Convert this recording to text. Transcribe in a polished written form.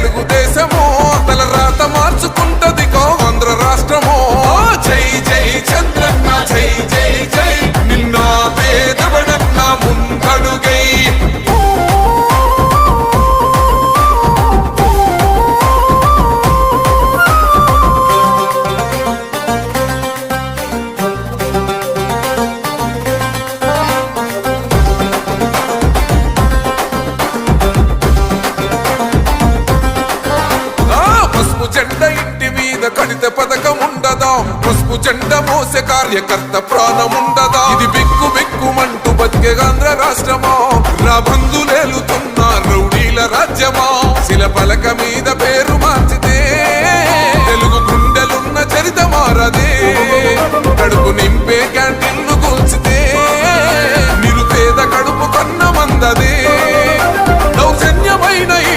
తెలుగుదేశమో తల రాత మార్చుకుంటది ఆంధ్ర రాష్ట్రమో జై జై చంద్రన్న జై జై జై నిన్న పేదవడన్న ముందడుగై జెండ ఇంటి మీద కడిత పథకం ఉండదా పసుపు జెండ మోసే కార్యకర్త ప్రాణముండదా ఇది బిక్కు బిక్కుమంటూ బతికే ఆంధ్ర రాష్ట్రమా నా బంధులేలుతున్న రౌడీల రాజ్యమా శిల పలక మీద పేరు మార్చితే తెలుగు గుండెలున్న చరిత మారదే కడుపు నింపే